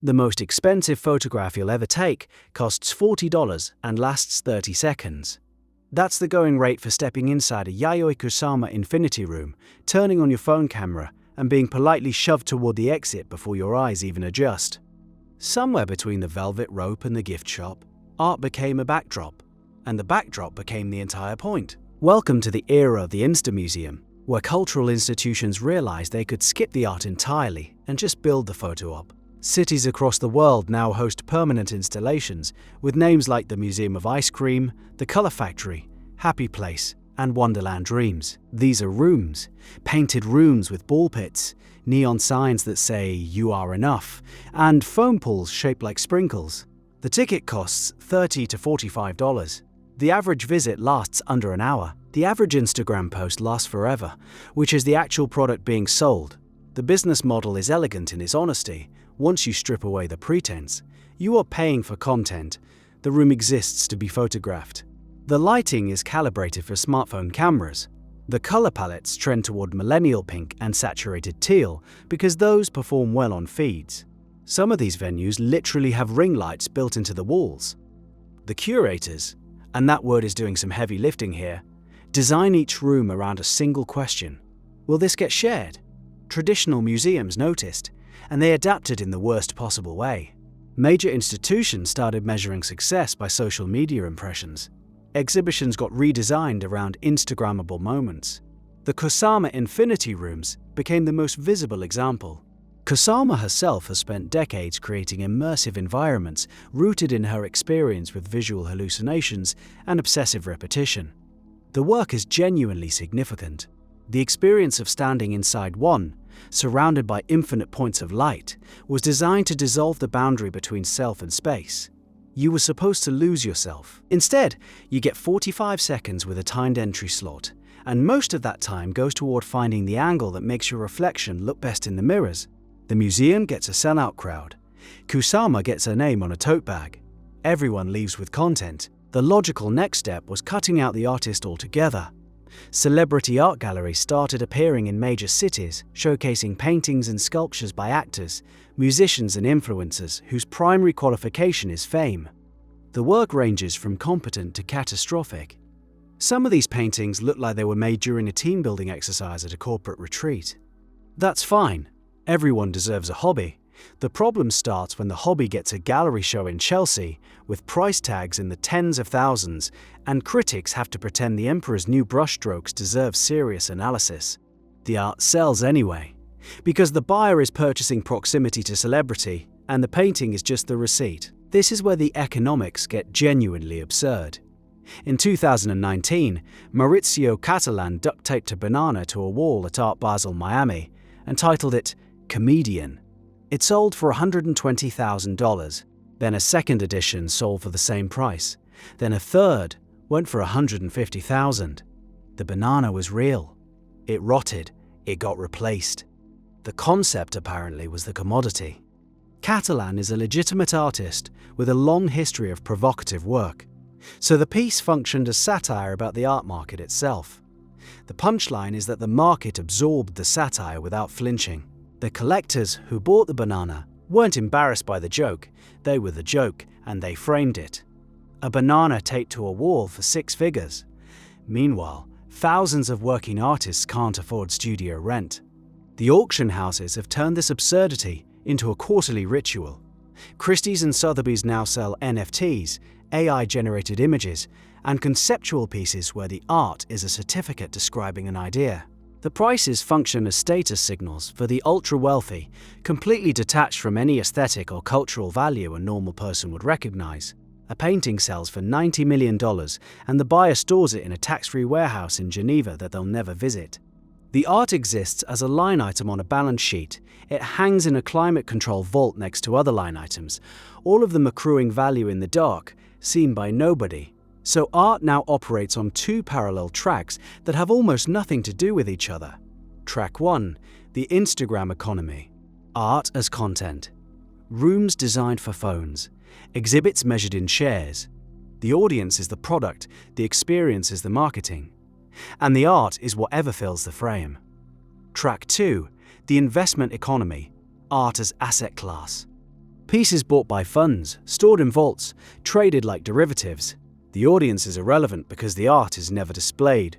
The most expensive photograph you'll ever take costs $40 and lasts 30 seconds. That's the going rate for stepping inside a Yayoi Kusama Infinity Room, turning on your phone camera, and being politely shoved toward the exit before your eyes even adjust. Somewhere between the velvet rope and the gift shop, art became a backdrop, and the backdrop became the entire point. Welcome to the era of the Insta-Museum, where cultural institutions realized they could skip the art entirely and just build the photo op. Cities across the world now host permanent installations with names like the Museum of Ice Cream, the Color Factory, Happy Place, and Wonderland Dreams. These are rooms, painted rooms with ball pits, neon signs that say "You are enough," and foam pools shaped like sprinkles. The ticket costs $30 to $45. The average visit lasts under an hour. The average Instagram post lasts forever, which is the actual product being sold. The business model is elegant in its honesty. Once you strip away the pretense, you are paying for content. The room exists to be photographed. The lighting is calibrated for smartphone cameras. The color palettes trend toward millennial pink and saturated teal because those perform well on feeds. Some of these venues literally have ring lights built into the walls. The curators, and that word is doing some heavy lifting here, design each room around a single question. Will this get shared? Traditional museums noticed, and they adapted in the worst possible way. Major institutions started measuring success by social media impressions. Exhibitions got redesigned around Instagrammable moments. The Kusama Infinity Rooms became the most visible example. Kusama herself has spent decades creating immersive environments rooted in her experience with visual hallucinations and obsessive repetition. The work is genuinely significant. The experience of standing inside one, surrounded by infinite points of light, was designed to dissolve the boundary between self and space. You were supposed to lose yourself. Instead, you get 45 seconds with a timed entry slot, and most of that time goes toward finding the angle that makes your reflection look best in the mirrors. The museum gets a sellout crowd. Kusama gets her name on a tote bag. Everyone leaves with content. The logical next step was cutting out the artist altogether. Celebrity art galleries started appearing in major cities, showcasing paintings and sculptures by actors, musicians and influencers whose primary qualification is fame. The work ranges from competent to catastrophic. Some of these paintings look like they were made during a team-building exercise at a corporate retreat. That's fine. Everyone deserves a hobby. The problem starts when the hobby gets a gallery show in Chelsea with price tags in the tens of thousands, and critics have to pretend the emperor's new brushstrokes deserve serious analysis. The art sells anyway, because the buyer is purchasing proximity to celebrity, and the painting is just the receipt. This is where the economics get genuinely absurd. In 2019, Maurizio Cattelan duct-taped a banana to a wall at Art Basel Miami and titled it "Comedian." It sold for $120,000. Then a second edition sold for the same price. Then a third went for $150,000. The banana was real. It rotted. It got replaced. The concept apparently was the commodity. Cattelan is a legitimate artist with a long history of provocative work. So the piece functioned as satire about the art market itself. The punchline is that the market absorbed the satire without flinching. The collectors who bought the banana weren't embarrassed by the joke. They were the joke, and they framed it. A banana taped to a wall for 6 figures. Meanwhile, thousands of working artists can't afford studio rent. The auction houses have turned this absurdity into a quarterly ritual. Christie's and Sotheby's now sell NFTs, AI-generated images, and conceptual pieces where the art is a certificate describing an idea. The prices function as status signals for the ultra-wealthy, completely detached from any aesthetic or cultural value a normal person would recognize. A painting sells for $90 million, and the buyer stores it in a tax-free warehouse in Geneva that they'll never visit. The art exists as a line item on a balance sheet. It hangs in a climate-controlled vault next to other line items, all of them accruing value in the dark, seen by nobody. So art now operates on 2 parallel tracks that have almost nothing to do with each other. Track 1, the Instagram economy. Art as content. Rooms designed for phones. Exhibits measured in shares. The audience is the product, the experience is the marketing. And the art is whatever fills the frame. Track 2, the investment economy. Art as asset class. Pieces bought by funds, stored in vaults, traded like derivatives. The audience is irrelevant because the art is never displayed.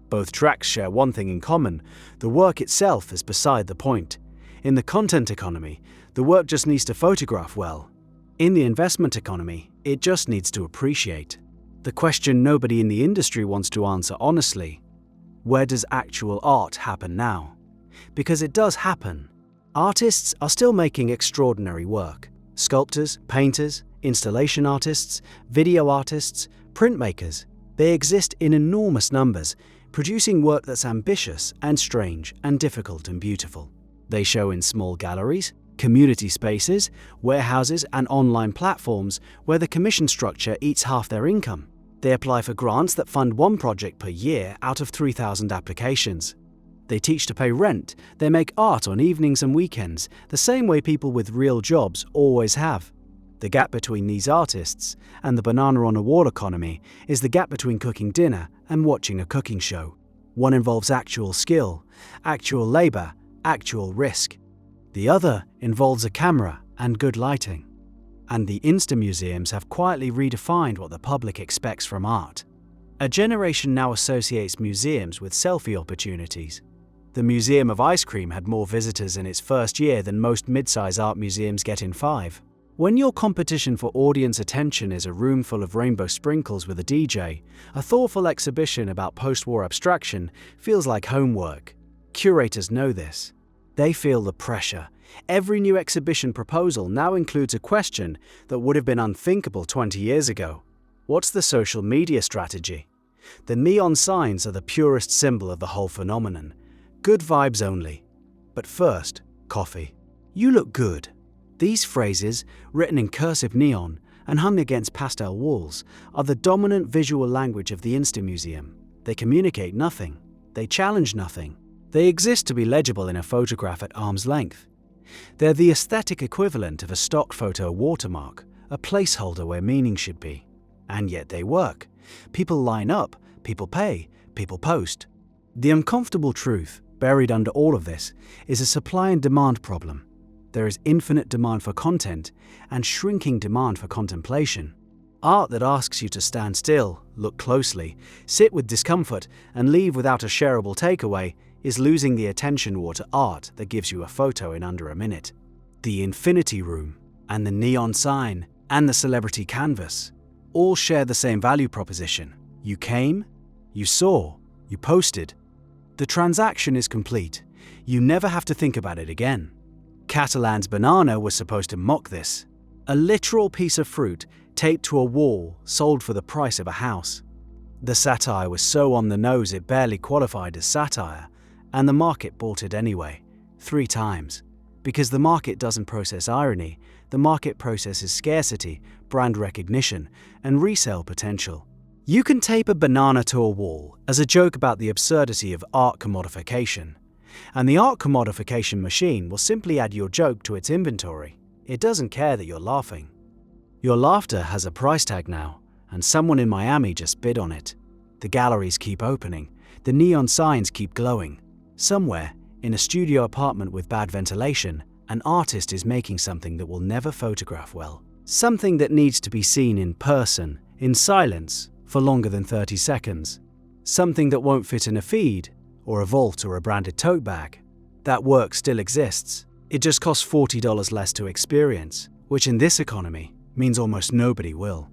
Both tracks share one thing in common: the work itself is beside the point. In the content economy, the work just needs to photograph well. In the investment economy, it just needs to appreciate. The question nobody in the industry wants to answer honestly: where does actual art happen now? Because it does happen. Artists are still making extraordinary work. Sculptors, painters, installation artists, video artists, printmakers. They exist in enormous numbers, producing work that's ambitious and strange and difficult and beautiful. They show in small galleries, community spaces, warehouses, and online platforms where the commission structure eats half their income. They apply for grants that fund one project per year out of 3,000 applications. They teach to pay rent. They make art on evenings and weekends, the same way people with real jobs always have. The gap between these artists and the banana on a wall economy is the gap between cooking dinner and watching a cooking show. One involves actual skill, actual labor, actual risk. The other involves a camera and good lighting. And the Insta museums have quietly redefined what the public expects from art. A generation now associates museums with selfie opportunities. The Museum of Ice Cream had more visitors in its first year than most mid-size art museums get in 5. When your competition for audience attention is a room full of rainbow sprinkles with a DJ, a thoughtful exhibition about post-war abstraction feels like homework. Curators know this. They feel the pressure. Every new exhibition proposal now includes a question that would have been unthinkable 20 years ago. What's the social media strategy? The neon signs are the purest symbol of the whole phenomenon. Good vibes only. But first, coffee. You look good. These phrases, written in cursive neon and hung against pastel walls, are the dominant visual language of the Insta Museum. They communicate nothing. They challenge nothing. They exist to be legible in a photograph at arm's length. They're the aesthetic equivalent of a stock photo watermark, a placeholder where meaning should be. And yet they work. People line up, people pay, people post. The uncomfortable truth, buried under all of this, is a supply and demand problem. There is infinite demand for content and shrinking demand for contemplation. Art that asks you to stand still, look closely, sit with discomfort, and leave without a shareable takeaway is losing the attention war to art that gives you a photo in under a minute. The Infinity Room, and the neon sign, and the celebrity canvas all share the same value proposition. You came, you saw, you posted. The transaction is complete. You never have to think about it again. Catalan's banana was supposed to mock this. A literal piece of fruit taped to a wall sold for the price of a house. The satire was so on the nose it barely qualified as satire, and the market bought it anyway, 3 times. Because the market doesn't process irony, the market processes scarcity, brand recognition, and resale potential. You can tape a banana to a wall as a joke about the absurdity of art commodification. And the art commodification machine will simply add your joke to its inventory. It doesn't care that you're laughing. Your laughter has a price tag now, and someone in Miami just bid on it. The galleries keep opening. The neon signs keep glowing. Somewhere, in a studio apartment with bad ventilation, an artist is making something that will never photograph well. Something that needs to be seen in person, in silence, for longer than 30 seconds. Something that won't fit in a feed, or a vault or a branded tote bag. That work still exists. It just costs $40 less to experience, which in this economy means almost nobody will.